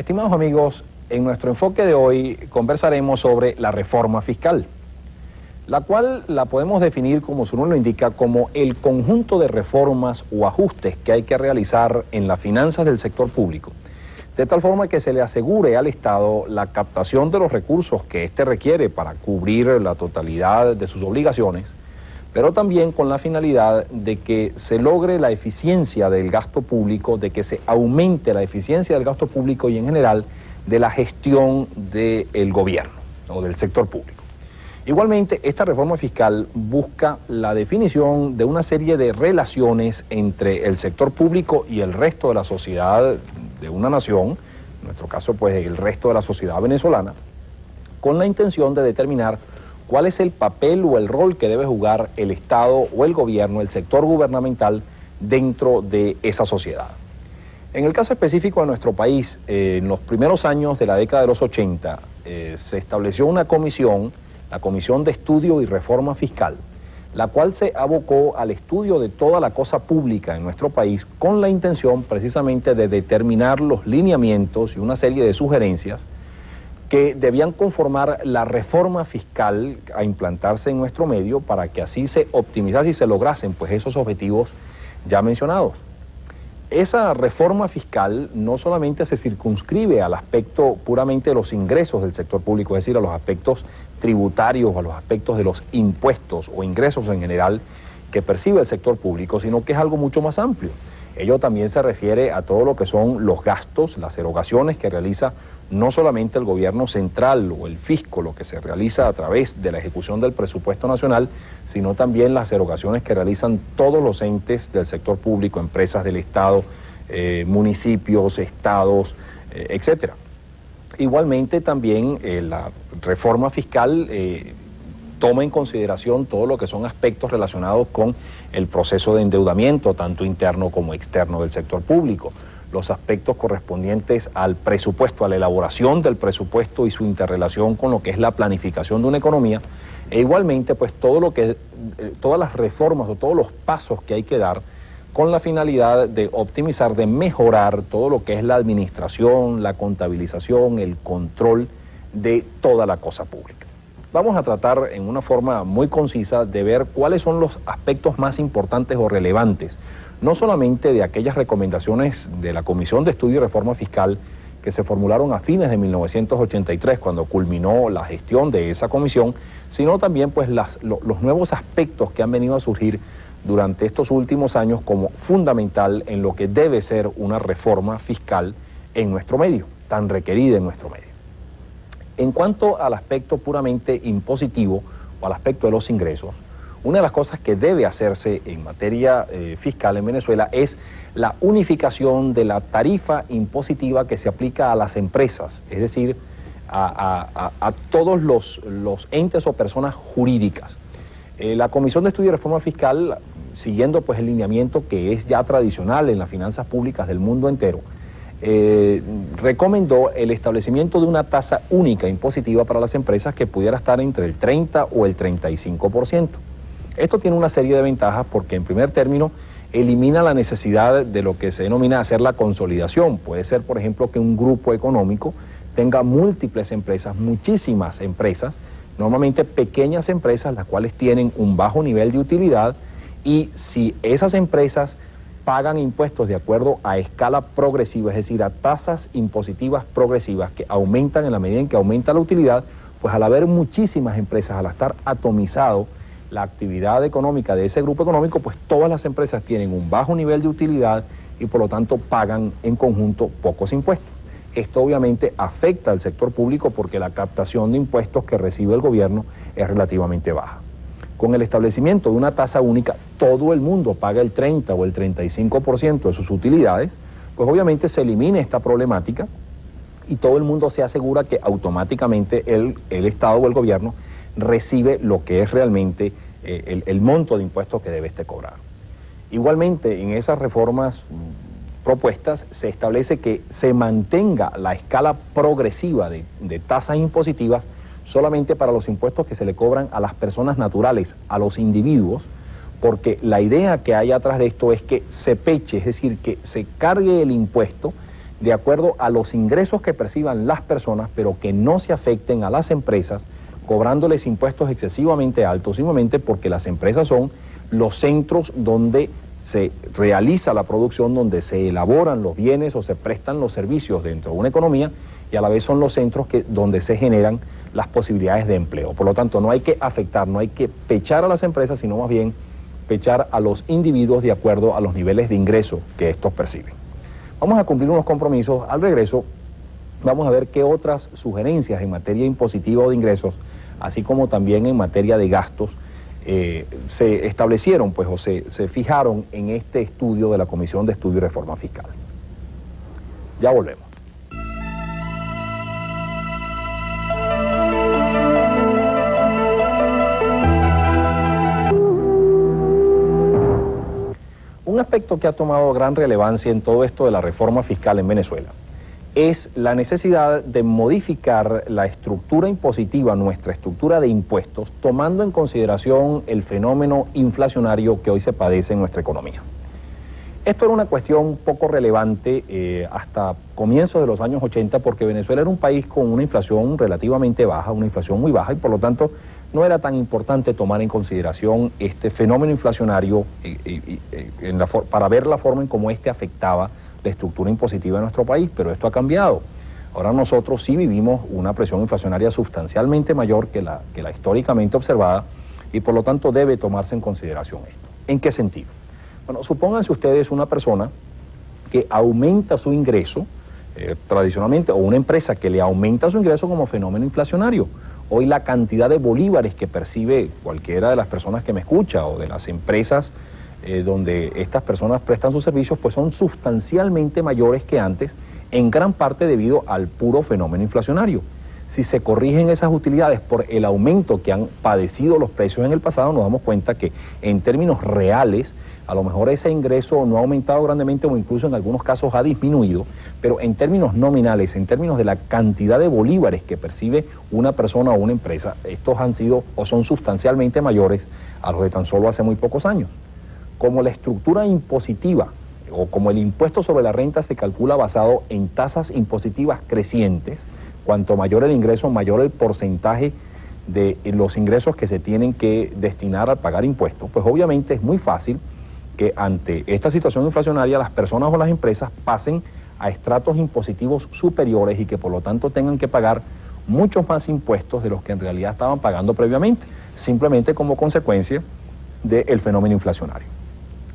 Estimados amigos, en nuestro enfoque de hoy conversaremos sobre la reforma fiscal, la cual la podemos definir, como su nombre lo indica, como el conjunto de reformas o ajustes que hay que realizar en las finanzas del sector público, de tal forma que se le asegure al Estado la captación de los recursos que éste requiere para cubrir la totalidad de sus obligaciones, pero también con la finalidad de que se logre la eficiencia del gasto público, de que se aumente la eficiencia del gasto público y en general de la gestión del gobierno o del sector público. Igualmente, esta reforma fiscal busca la definición de una serie de relaciones entre el sector público y el resto de la sociedad de una nación, en nuestro caso pues el resto de la sociedad venezolana, con la intención de determinar cuál es el papel o el rol que debe jugar el Estado o el gobierno, el sector gubernamental dentro de esa sociedad. En el caso específico de nuestro país, en los primeros años de la década de los 80, se estableció una comisión, la Comisión de Estudio y Reforma Fiscal, la cual se abocó al estudio de toda la cosa pública en nuestro país con la intención precisamente de determinar los lineamientos y una serie de sugerencias que debían conformar la reforma fiscal a implantarse en nuestro medio para que así se optimizase y se lograsen pues esos objetivos ya mencionados. Esa reforma fiscal no solamente se circunscribe al aspecto puramente de los ingresos del sector público, es decir, a los aspectos tributarios o a los aspectos de los impuestos o ingresos en general que percibe el sector público, sino que es algo mucho más amplio. Ello también se refiere a todo lo que son los gastos, las erogaciones que realiza no solamente el gobierno central o el fisco, lo que se realiza a través de la ejecución del presupuesto nacional, sino también las erogaciones que realizan todos los entes del sector público, empresas del Estado, municipios, estados, etcétera. Igualmente también la reforma fiscal toma en consideración todo lo que son aspectos relacionados con el proceso de endeudamiento, tanto interno como externo del sector público, los aspectos correspondientes al presupuesto, a la elaboración del presupuesto y su interrelación con lo que es la planificación de una economía, e igualmente pues todas las reformas o todos los pasos que hay que dar con la finalidad de optimizar, de mejorar todo lo que es la administración, la contabilización, el control de toda la cosa pública. Vamos a tratar en una forma muy concisa de ver cuáles son los aspectos más importantes o relevantes, no solamente de aquellas recomendaciones de la Comisión de Estudio y Reforma Fiscal que se formularon a fines de 1983, cuando culminó la gestión de esa comisión, sino también pues los nuevos aspectos que han venido a surgir durante estos últimos años como fundamental en lo que debe ser una reforma fiscal en nuestro medio, tan requerida en nuestro medio. En cuanto al aspecto puramente impositivo o al aspecto de los ingresos, una de las cosas que debe hacerse en materia fiscal en Venezuela es la unificación de la tarifa impositiva que se aplica a las empresas, es decir, a todos los entes o personas jurídicas. La Comisión de Estudio y Reforma Fiscal, siguiendo pues el lineamiento que es ya tradicional en las finanzas públicas del mundo entero, recomendó el establecimiento de una tasa única impositiva para las empresas que pudiera estar entre el 30 o el 35%. Esto tiene una serie de ventajas porque en primer término elimina la necesidad de lo que se denomina hacer la consolidación. Puede ser, por ejemplo, que un grupo económico tenga múltiples empresas, muchísimas empresas, normalmente pequeñas empresas, las cuales tienen un bajo nivel de utilidad, y si esas empresas pagan impuestos de acuerdo a escala progresiva, es decir, a tasas impositivas progresivas que aumentan en la medida en que aumenta la utilidad, pues al haber muchísimas empresas, al estar atomizado la actividad económica de ese grupo económico, pues todas las empresas tienen un bajo nivel de utilidad y por lo tanto pagan en conjunto pocos impuestos. Esto obviamente afecta al sector público porque la captación de impuestos que recibe el gobierno es relativamente baja. Con el establecimiento de una tasa única, todo el mundo paga el 30 o el 35% de sus utilidades, pues obviamente se elimina esta problemática y todo el mundo se asegura que automáticamente el Estado o el gobierno recibe lo que es realmente el monto de impuestos que debe cobrar. Igualmente, en esas reformas propuestas se establece que se mantenga la escala progresiva de tasas impositivas solamente para los impuestos que se le cobran a las personas naturales, a los individuos, porque la idea que hay atrás de esto es que se peche, es decir, que se cargue el impuesto de acuerdo a los ingresos que perciban las personas, pero que no se afecten a las empresas, cobrándoles impuestos excesivamente altos, simplemente porque las empresas son los centros donde se realiza la producción, donde se elaboran los bienes o se prestan los servicios dentro de una economía, y a la vez son los centros donde se generan las posibilidades de empleo. Por lo tanto, no hay que afectar, no hay que pechar a las empresas, sino más bien pechar a los individuos de acuerdo a los niveles de ingreso que estos perciben. Vamos a cumplir unos compromisos. Al regreso vamos a ver qué otras sugerencias en materia impositiva o de ingresos, así como también en materia de gastos, se establecieron pues, o se fijaron en este estudio de la Comisión de Estudio y Reforma Fiscal. Ya volvemos. Un aspecto que ha tomado gran relevancia en todo esto de la reforma fiscal en Venezuela es la necesidad de modificar la estructura impositiva, nuestra estructura de impuestos, tomando en consideración el fenómeno inflacionario que hoy se padece en nuestra economía. Esto era una cuestión poco relevante hasta comienzos de los años 80, porque Venezuela era un país con una inflación relativamente baja, una inflación muy baja, y por lo tanto no era tan importante tomar en consideración este fenómeno inflacionario para ver la forma en cómo este afectaba la estructura impositiva de nuestro país, pero esto ha cambiado. Ahora nosotros sí vivimos una presión inflacionaria sustancialmente mayor que la históricamente observada, y por lo tanto debe tomarse en consideración esto. ¿En qué sentido? Bueno, supónganse ustedes una persona que aumenta su ingreso, tradicionalmente, o una empresa que le aumenta su ingreso como fenómeno inflacionario. Hoy la cantidad de bolívares que percibe cualquiera de las personas que me escucha o de las empresas donde estas personas prestan sus servicios, pues son sustancialmente mayores que antes, en gran parte debido al puro fenómeno inflacionario. Si se corrigen esas utilidades por el aumento que han padecido los precios en el pasado, nos damos cuenta que en términos reales, a lo mejor ese ingreso no ha aumentado grandemente o incluso en algunos casos ha disminuido, pero en términos nominales, en términos de la cantidad de bolívares que percibe una persona o una empresa, estos han sido o son sustancialmente mayores a los de tan solo hace muy pocos años. Como la estructura impositiva o como el impuesto sobre la renta se calcula basado en tasas impositivas crecientes, cuanto mayor el ingreso, mayor el porcentaje de los ingresos que se tienen que destinar a pagar impuestos, pues obviamente es muy fácil que ante esta situación inflacionaria las personas o las empresas pasen a estratos impositivos superiores y que por lo tanto tengan que pagar muchos más impuestos de los que en realidad estaban pagando previamente, simplemente como consecuencia del fenómeno inflacionario.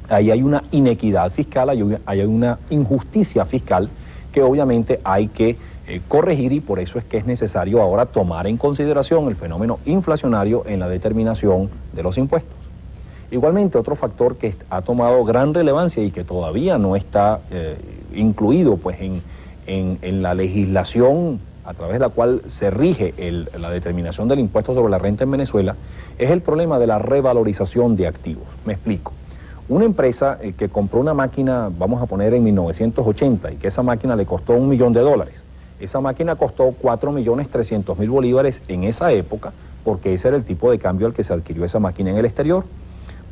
Ahí hay una inequidad fiscal, hay una injusticia fiscal que obviamente hay que corregir, y por eso es que es necesario ahora tomar en consideración el fenómeno inflacionario en la determinación de los impuestos. Igualmente, otro factor que ha tomado gran relevancia y que todavía no está incluido pues, en la legislación a través de la cual se rige la determinación del impuesto sobre la renta en Venezuela, es el problema de la revalorización de activos. Me explico. Una empresa que compró una máquina, vamos a poner en 1980, y que esa máquina le costó $1 millón. Esa máquina costó 4.300.000 bolívares en esa época, porque ese era el tipo de cambio al que se adquirió esa máquina en el exterior.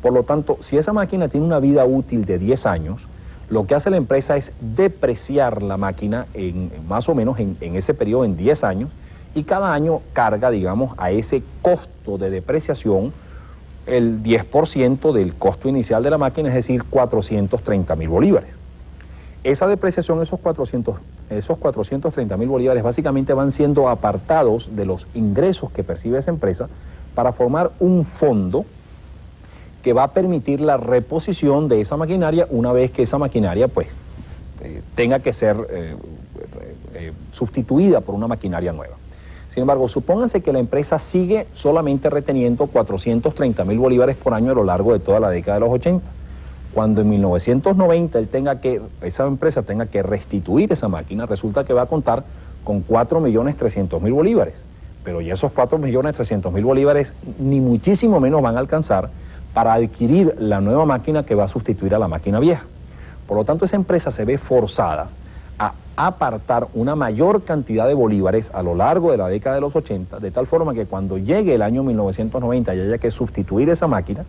Por lo tanto, si esa máquina tiene una vida útil de 10 años, lo que hace la empresa es depreciar la máquina más o menos en ese periodo, en 10 años, y cada año carga, digamos, a ese costo de depreciación el 10% del costo inicial de la máquina, es decir, 430.000 bolívares. Esa depreciación, esos 430.000 bolívares, básicamente van siendo apartados de los ingresos que percibe esa empresa para formar un fondo que va a permitir la reposición de esa maquinaria una vez que esa maquinaria pues tenga que ser sustituida por una maquinaria nueva. Sin embargo, supónganse que la empresa sigue solamente reteniendo 430.000 bolívares por año a lo largo de toda la década de los 80. Cuando en 1990 esa empresa tenga que restituir esa máquina, resulta que va a contar con 4.300.000 bolívares. Pero ya esos 4.300.000 bolívares ni muchísimo menos van a alcanzar para adquirir la nueva máquina que va a sustituir a la máquina vieja. Por lo tanto, esa empresa se ve forzada a apartar una mayor cantidad de bolívares a lo largo de la década de los 80, de tal forma que cuando llegue el año 1990 y haya que sustituir esa máquina,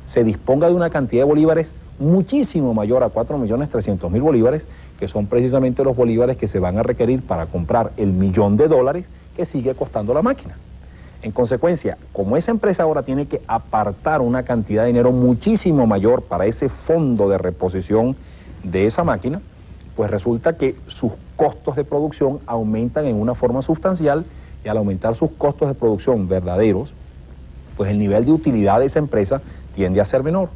se disponga de una cantidad de bolívares muchísimo mayor a 4.300.000 bolívares, que son precisamente los bolívares que se van a requerir para comprar el $1.000.000 que sigue costando la máquina. En consecuencia, como esa empresa ahora tiene que apartar una cantidad de dinero muchísimo mayor para ese fondo de reposición de esa máquina, pues resulta que sus costos de producción aumentan en una forma sustancial, y al aumentar sus costos de producción verdaderos, pues el nivel de utilidad de esa empresa tiende a ser menor.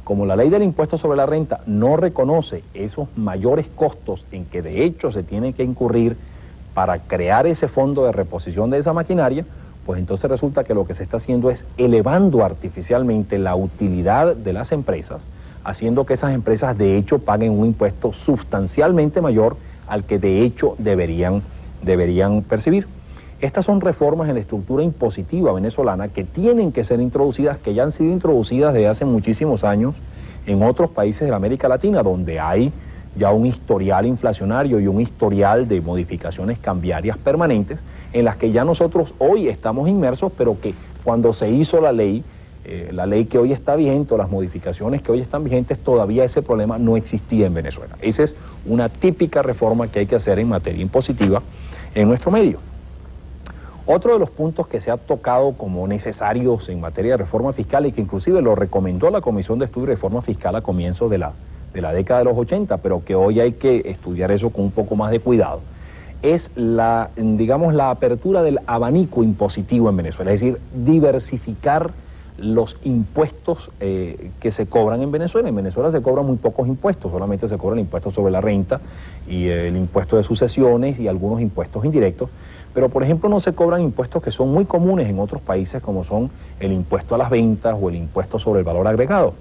Como la ley del impuesto sobre la renta no reconoce esos mayores costos en que de hecho se tiene que incurrir para crear ese fondo de reposición de esa maquinaria, pues entonces resulta que lo que se está haciendo es elevando artificialmente la utilidad de las empresas, haciendo que esas empresas de hecho paguen un impuesto sustancialmente mayor al que de hecho deberían percibir. Estas son reformas en la estructura impositiva venezolana que tienen que ser introducidas, que ya han sido introducidas desde hace muchísimos años en otros países de la América Latina, donde hay ya un historial inflacionario y un historial de modificaciones cambiarias permanentes, en las que ya nosotros hoy estamos inmersos, pero que cuando se hizo la ley que hoy está vigente, o las modificaciones que hoy están vigentes, todavía ese problema no existía en Venezuela. Esa es una típica reforma que hay que hacer en materia impositiva en nuestro medio. Otro de los puntos que se ha tocado como necesarios en materia de reforma fiscal, y que inclusive lo recomendó la Comisión de Estudio y Reforma Fiscal a comienzos de la década de los 80, pero que hoy hay que estudiar eso con un poco más de cuidado, es la apertura del abanico impositivo en Venezuela, es decir, diversificar los impuestos que se cobran en Venezuela. En Venezuela se cobran muy pocos impuestos, solamente se cobra el impuesto sobre la renta y el impuesto de sucesiones y algunos impuestos indirectos, pero por ejemplo no se cobran impuestos que son muy comunes en otros países, como son el impuesto a las ventas o el impuesto sobre el valor agregado.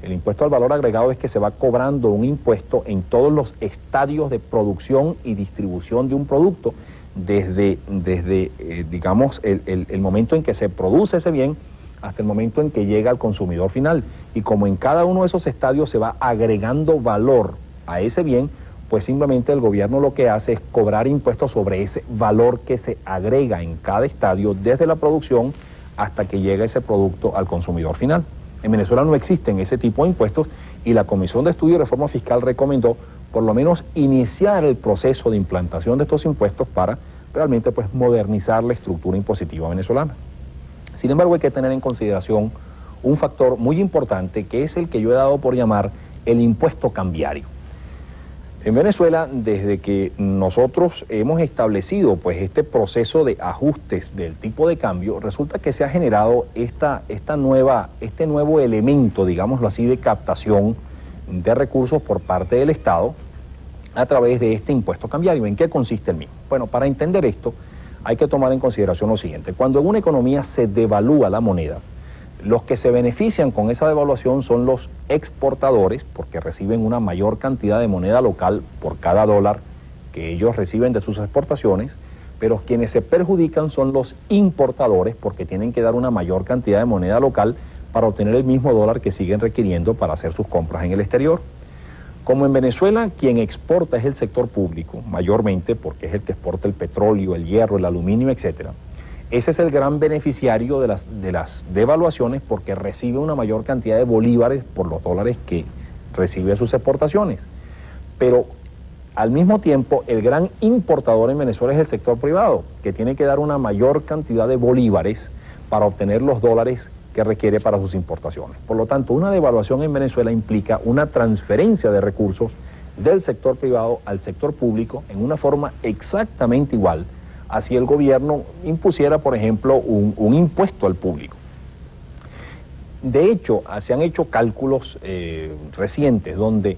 El impuesto al valor agregado es que se va cobrando un impuesto en todos los estadios de producción y distribución de un producto, desde el momento en que se produce ese bien hasta el momento en que llega al consumidor final. Y como en cada uno de esos estadios se va agregando valor a ese bien, pues simplemente el gobierno lo que hace es cobrar impuestos sobre ese valor que se agrega en cada estadio, desde la producción hasta que llega ese producto al consumidor final. En Venezuela no existen ese tipo de impuestos, y la Comisión de Estudio y Reforma Fiscal recomendó por lo menos iniciar el proceso de implantación de estos impuestos para realmente pues modernizar la estructura impositiva venezolana. Sin embargo, hay que tener en consideración un factor muy importante, que es el que yo he dado por llamar el impuesto cambiario. En Venezuela, desde que nosotros hemos establecido pues este proceso de ajustes del tipo de cambio, resulta que se ha generado este nuevo elemento, digámoslo así, de captación de recursos por parte del Estado a través de este impuesto cambiario. ¿En qué consiste el mismo? Bueno, para entender esto hay que tomar en consideración lo siguiente. Cuando en una economía se devalúa la moneda, los que se benefician con esa devaluación son los exportadores, porque reciben una mayor cantidad de moneda local por cada dólar que ellos reciben de sus exportaciones, pero quienes se perjudican son los importadores, porque tienen que dar una mayor cantidad de moneda local para obtener el mismo dólar que siguen requiriendo para hacer sus compras en el exterior. Como en Venezuela quien exporta es el sector público, mayormente porque es el que exporta el petróleo, el hierro, el aluminio, etcétera. Ese es el gran beneficiario de las devaluaciones, porque recibe una mayor cantidad de bolívares por los dólares que recibe sus exportaciones. Pero al mismo tiempo, el gran importador en Venezuela es el sector privado, que tiene que dar una mayor cantidad de bolívares para obtener los dólares que requiere para sus importaciones. Por lo tanto, una devaluación en Venezuela implica una transferencia de recursos del sector privado al sector público en una forma exactamente igual, así el gobierno impusiera, por ejemplo, un impuesto al público. De hecho, se han hecho cálculos recientes donde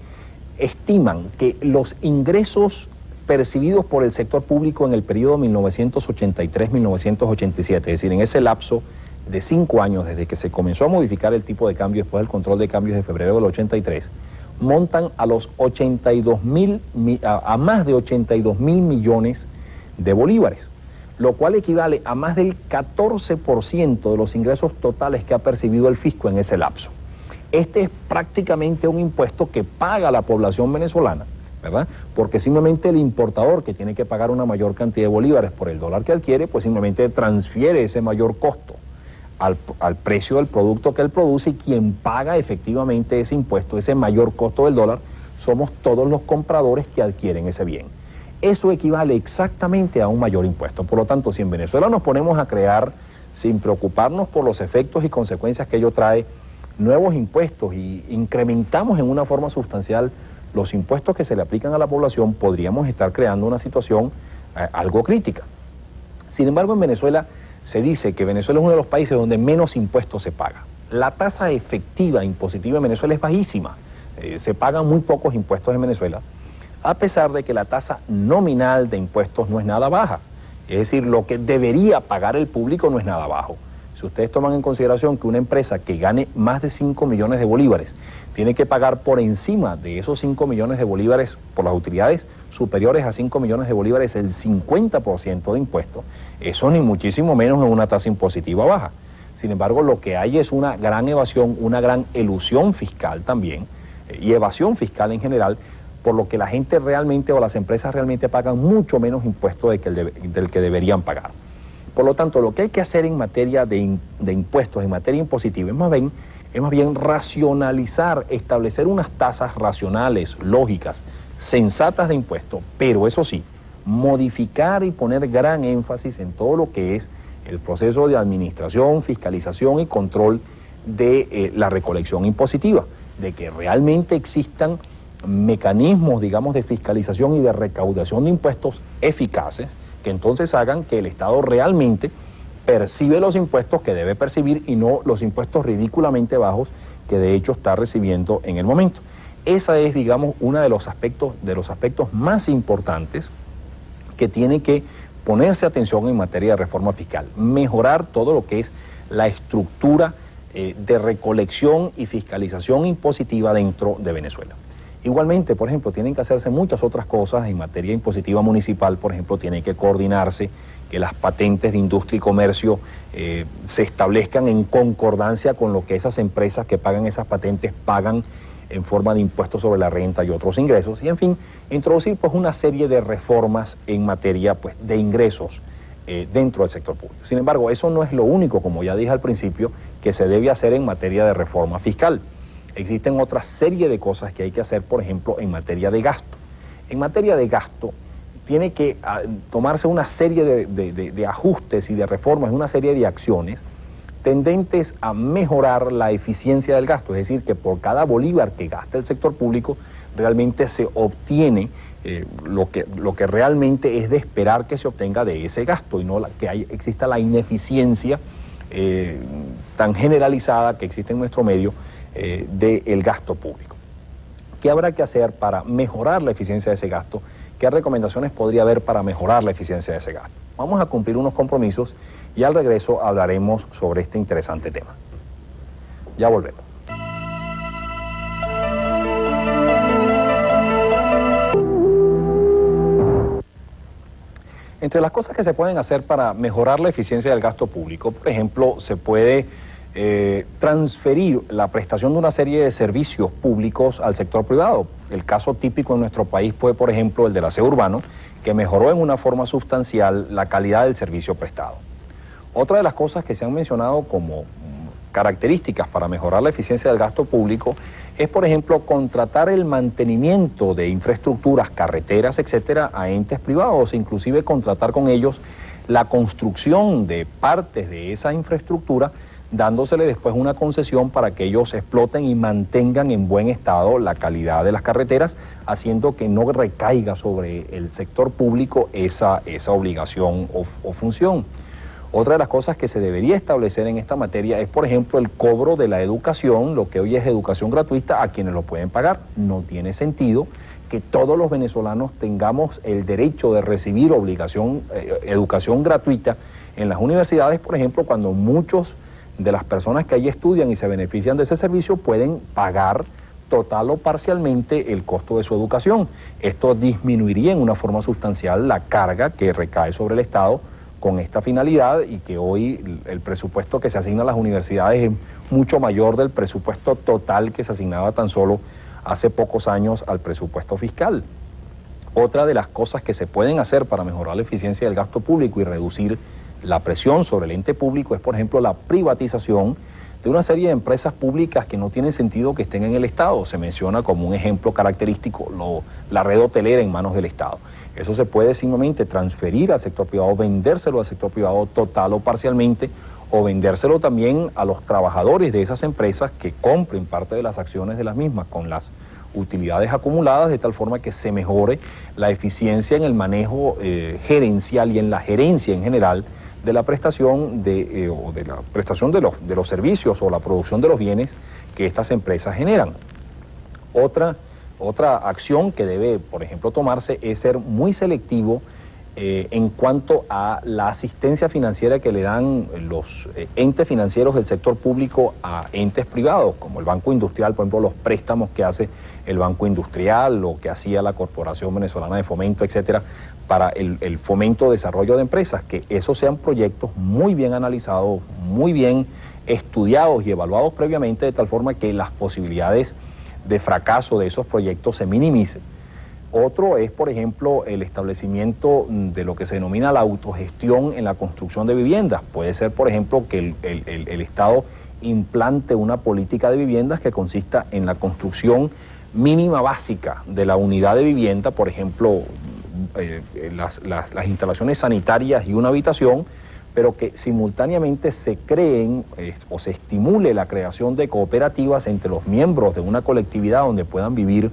estiman que los ingresos percibidos por el sector público en el periodo 1983-1987, es decir, en ese lapso de 5 años desde que se comenzó a modificar el tipo de cambio después del control de cambios de febrero del 83, montan a más de 82 mil millones de bolívares, lo cual equivale a más del 14% de los ingresos totales que ha percibido el fisco en ese lapso. Este es prácticamente un impuesto que paga la población venezolana, ¿verdad? Porque simplemente el importador, que tiene que pagar una mayor cantidad de bolívares por el dólar que adquiere, pues simplemente transfiere ese mayor costo al precio del producto que él produce, y quien paga efectivamente ese impuesto, ese mayor costo del dólar, somos todos los compradores que adquieren ese bien. Eso equivale exactamente a un mayor impuesto. Por lo tanto, si en Venezuela nos ponemos a crear, sin preocuparnos por los efectos y consecuencias que ello trae, nuevos impuestos y incrementamos en una forma sustancial los impuestos que se le aplican a la población, podríamos estar creando una situación algo crítica. Sin embargo, en Venezuela se dice que Venezuela es uno de los países donde menos impuestos se paga. La tasa efectiva impositiva en Venezuela es bajísima. Se pagan muy pocos impuestos en Venezuela, a pesar de que la tasa nominal de impuestos no es nada baja. Es decir, lo que debería pagar el público no es nada bajo. Si ustedes toman en consideración que una empresa que gane más de 5 millones de bolívares tiene que pagar por encima de esos 5 millones de bolívares por las utilidades superiores a 5 millones de bolívares el 50% de impuestos, eso ni muchísimo menos es una tasa impositiva baja. Sin embargo, lo que hay es una gran evasión, una gran elusión fiscal también, y evasión fiscal en general, por lo que la gente realmente o las empresas realmente pagan mucho menos impuestos del que deberían pagar. Por lo tanto, lo que hay que hacer en materia de impuestos, en materia impositiva, es más bien racionalizar, establecer unas tasas racionales, lógicas, sensatas de impuestos, pero eso sí, modificar y poner gran énfasis en todo lo que es el proceso de administración, fiscalización y control de la recolección impositiva, de que realmente existan mecanismos, digamos, de fiscalización y de recaudación de impuestos eficaces, que entonces hagan que el Estado realmente percibe los impuestos que debe percibir y no los impuestos ridículamente bajos que de hecho está recibiendo en el momento. Esa es, digamos, uno de los aspectos más importantes que tiene que ponerse atención en materia de reforma fiscal, mejorar todo lo que es la estructura de recolección y fiscalización impositiva dentro de Venezuela. Igualmente, por ejemplo, tienen que hacerse muchas otras cosas en materia impositiva municipal. Por ejemplo, tiene que coordinarse que las patentes de industria y comercio se establezcan en concordancia con lo que esas empresas que pagan esas patentes pagan en forma de impuestos sobre la renta y otros ingresos. Y en fin, introducir pues una serie de reformas en materia pues de ingresos dentro del sector público. Sin embargo, eso no es lo único, como ya dije al principio, que se debe hacer en materia de reforma fiscal. Existen otra serie de cosas que hay que hacer, por ejemplo, en materia de gasto. En materia de gasto, tiene que tomarse una serie de ajustes y de reformas, una serie de acciones tendentes a mejorar la eficiencia del gasto, es decir, que por cada bolívar que gasta el sector público, realmente se obtiene lo que realmente es de esperar que se obtenga de ese gasto, y no que exista la ineficiencia tan generalizada que existe en nuestro medio del gasto público. ¿Qué habrá que hacer para mejorar la eficiencia de ese gasto? ¿Qué recomendaciones podría haber para mejorar la eficiencia de ese gasto? Vamos a cumplir unos compromisos y al regreso hablaremos sobre este interesante tema. Ya volvemos. Entre las cosas que se pueden hacer para mejorar la eficiencia del gasto público, por ejemplo, se puede transferir la prestación de una serie de servicios públicos al sector privado. El caso típico en nuestro país fue, por ejemplo, el del aseo urbano, que mejoró en una forma sustancial la calidad del servicio prestado. Otra de las cosas que se han mencionado como características para mejorar la eficiencia del gasto público es, por ejemplo, contratar el mantenimiento de infraestructuras, carreteras, etcétera, a entes privados, inclusive contratar con ellos la construcción de partes de esa infraestructura, dándosele después una concesión para que ellos exploten y mantengan en buen estado la calidad de las carreteras, haciendo que no recaiga sobre el sector público esa obligación o función. Otra de las cosas que se debería establecer en esta materia es, por ejemplo, el cobro de la educación, lo que hoy es educación gratuita, a quienes lo pueden pagar. No tiene sentido que todos los venezolanos tengamos el derecho de recibir educación gratuita en las universidades, por ejemplo, cuando muchos de las personas que allí estudian y se benefician de ese servicio pueden pagar total o parcialmente el costo de su educación. Esto disminuiría en una forma sustancial la carga que recae sobre el Estado con esta finalidad, y que hoy el presupuesto que se asigna a las universidades es mucho mayor del presupuesto total que se asignaba tan solo hace pocos años al presupuesto fiscal. Otra de las cosas que se pueden hacer para mejorar la eficiencia del gasto público y reducir la presión sobre el ente público es, por ejemplo, la privatización de una serie de empresas públicas que no tienen sentido que estén en el Estado. Se menciona como un ejemplo característico la red hotelera en manos del Estado. Eso se puede simplemente transferir al sector privado, vendérselo al sector privado total o parcialmente, o vendérselo también a los trabajadores de esas empresas que compren parte de las acciones de las mismas con las utilidades acumuladas, de tal forma que se mejore la eficiencia en el manejo gerencial y en la gerencia en general de la prestación de los servicios o la producción de los bienes que estas empresas generan. Otra acción que debe, por ejemplo, tomarse es ser muy selectivo en cuanto a la asistencia financiera que le dan los entes financieros del sector público a entes privados, como el Banco Industrial, por ejemplo, los préstamos que hace el Banco Industrial, lo que hacía la Corporación Venezolana de Fomento, etcétera, para el fomento, desarrollo de empresas, que esos sean proyectos muy bien analizados, muy bien estudiados y evaluados previamente, de tal forma que las posibilidades de fracaso de esos proyectos se minimicen. Otro es, por ejemplo, el establecimiento de lo que se denomina la autogestión en la construcción de viviendas. Puede ser, por ejemplo, que el Estado implante una política de viviendas que consista en la construcción mínima básica de la unidad de vivienda, por ejemplo, las instalaciones sanitarias y una habitación, pero que simultáneamente se creen o se estimule la creación de cooperativas entre los miembros de una colectividad donde puedan vivir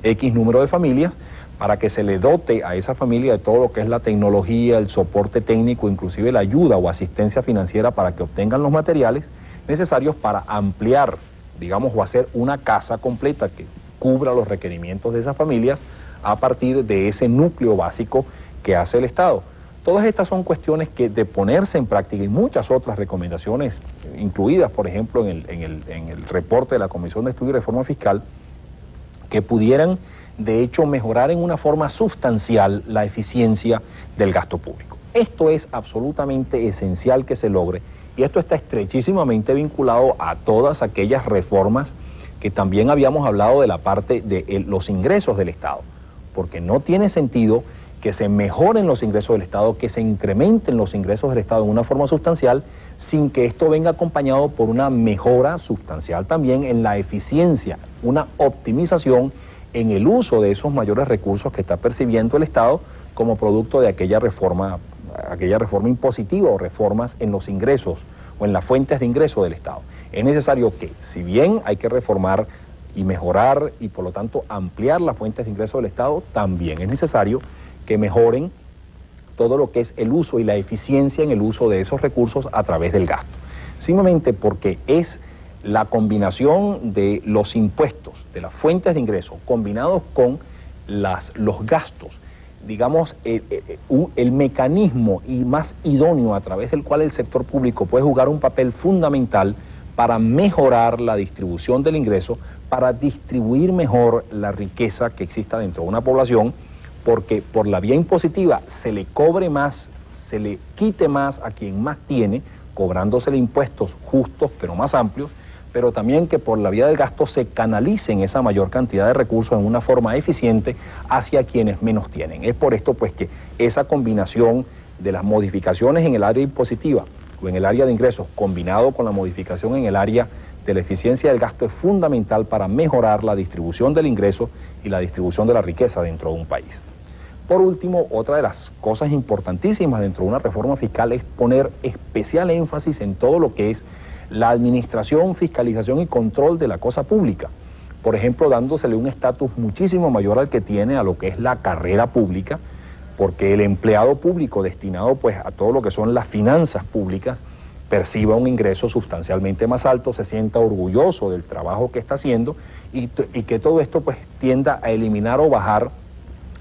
X número de familias, para que se le dote a esa familia de todo lo que es la tecnología, el soporte técnico, inclusive la ayuda o asistencia financiera para que obtengan los materiales necesarios para ampliar, digamos, o hacer una casa completa que cubra los requerimientos de esas familias a partir de ese núcleo básico que hace el Estado. Todas estas son cuestiones que, de ponerse en práctica, y muchas otras recomendaciones incluidas, por ejemplo, en el reporte de la Comisión de Estudio y Reforma Fiscal, que pudieran, de hecho, mejorar en una forma sustancial la eficiencia del gasto público. Esto es absolutamente esencial que se logre, y esto está estrechísimamente vinculado a todas aquellas reformas que también habíamos hablado de la parte de los ingresos del Estado, porque no tiene sentido que se mejoren los ingresos del Estado, que se incrementen los ingresos del Estado en una forma sustancial, sin que esto venga acompañado por una mejora sustancial también en la eficiencia, una optimización en el uso de esos mayores recursos que está percibiendo el Estado como producto de aquella reforma impositiva o reformas en los ingresos o en las fuentes de ingreso del Estado. Es necesario que, si bien hay que reformar y mejorar y por lo tanto ampliar las fuentes de ingreso del Estado, también es necesario que mejoren todo lo que es el uso y la eficiencia en el uso de esos recursos a través del gasto. Simplemente porque es la combinación de los impuestos, de las fuentes de ingreso, combinados con los gastos, digamos, el mecanismo y más idóneo a través del cual el sector público puede jugar un papel fundamental para mejorar la distribución del ingreso, para distribuir mejor la riqueza que exista dentro de una población, porque por la vía impositiva se le cobre más, se le quite más a quien más tiene, cobrándosele impuestos justos pero más amplios, pero también que por la vía del gasto se canalicen esa mayor cantidad de recursos en una forma eficiente hacia quienes menos tienen. Es por esto pues que esa combinación de las modificaciones en el área impositiva o en el área de ingresos, combinado con la modificación en el área de la eficiencia del gasto, es fundamental para mejorar la distribución del ingreso y la distribución de la riqueza dentro de un país. Por último, otra de las cosas importantísimas dentro de una reforma fiscal es poner especial énfasis en todo lo que es la administración, fiscalización y control de la cosa pública. Por ejemplo, dándosele un estatus muchísimo mayor al que tiene a lo que es la carrera pública, porque el empleado público destinado pues a todo lo que son las finanzas públicas perciba un ingreso sustancialmente más alto, se sienta orgulloso del trabajo que está haciendo y que todo esto pues tienda a eliminar o bajar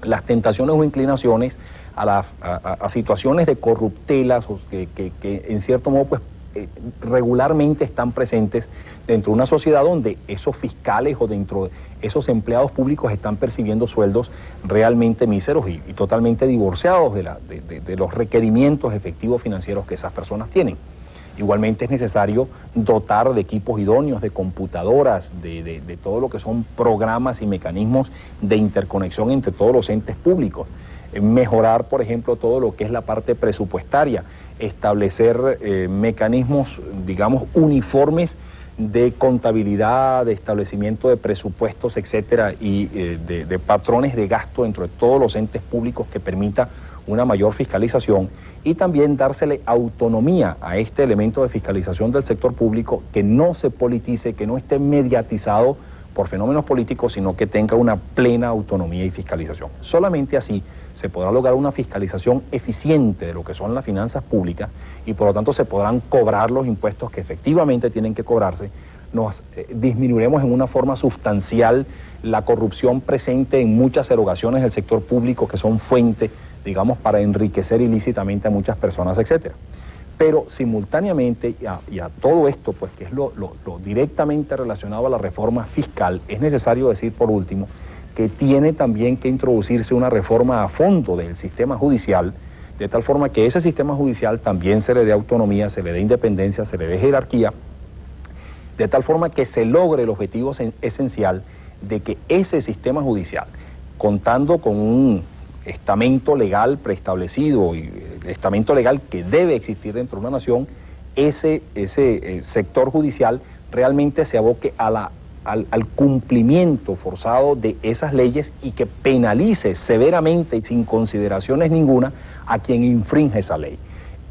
las tentaciones o inclinaciones a situaciones de corruptelas que en cierto modo pues regularmente están presentes dentro de una sociedad donde esos fiscales o dentro de esos empleados públicos están percibiendo sueldos realmente míseros y totalmente divorciados de los requerimientos efectivos financieros que esas personas tienen. Igualmente es necesario dotar de equipos idóneos, de computadoras, de todo lo que son programas y mecanismos de interconexión entre todos los entes públicos. Mejorar, por ejemplo, todo lo que es la parte presupuestaria. establecer mecanismos, digamos, uniformes de contabilidad, de establecimiento de presupuestos, etcétera, y de patrones de gasto dentro de todos los entes públicos que permita una mayor fiscalización, y también dársele autonomía a este elemento de fiscalización del sector público, que no se politice, que no esté mediatizado por fenómenos políticos, sino que tenga una plena autonomía y fiscalización. Solamente así se podrá lograr una fiscalización eficiente de lo que son las finanzas públicas, y por lo tanto se podrán cobrar los impuestos que efectivamente tienen que cobrarse. Nos disminuiremos en una forma sustancial la corrupción presente en muchas erogaciones del sector público, que son fuente, digamos, para enriquecer ilícitamente a muchas personas, etcétera. Pero simultáneamente y a todo esto, pues que es lo directamente relacionado a la reforma fiscal, es necesario decir por último que tiene también que introducirse una reforma a fondo del sistema judicial, de tal forma que ese sistema judicial también se le dé autonomía, se le dé independencia, se le dé jerarquía, de tal forma que se logre el objetivo esencial de que ese sistema judicial, contando con un estamento legal preestablecido y el estamento legal que debe existir dentro de una nación, ese sector judicial realmente se aboque a al cumplimiento forzado de esas leyes, y que penalice severamente y sin consideraciones ninguna a quien infringe esa ley.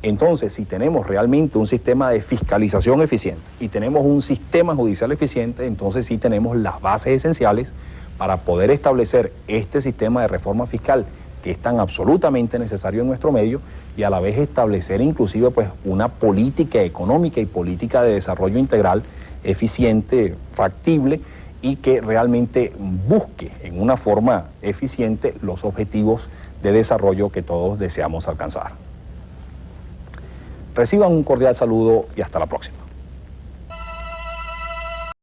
Entonces, si tenemos realmente un sistema de fiscalización eficiente y tenemos un sistema judicial eficiente, entonces sí tenemos las bases esenciales para poder establecer este sistema de reforma fiscal que es tan absolutamente necesario en nuestro medio, y a la vez establecer inclusive pues una política económica y política de desarrollo integral eficiente, factible, y que realmente busque en una forma eficiente los objetivos de desarrollo que todos deseamos alcanzar. Reciban un cordial saludo y hasta la próxima.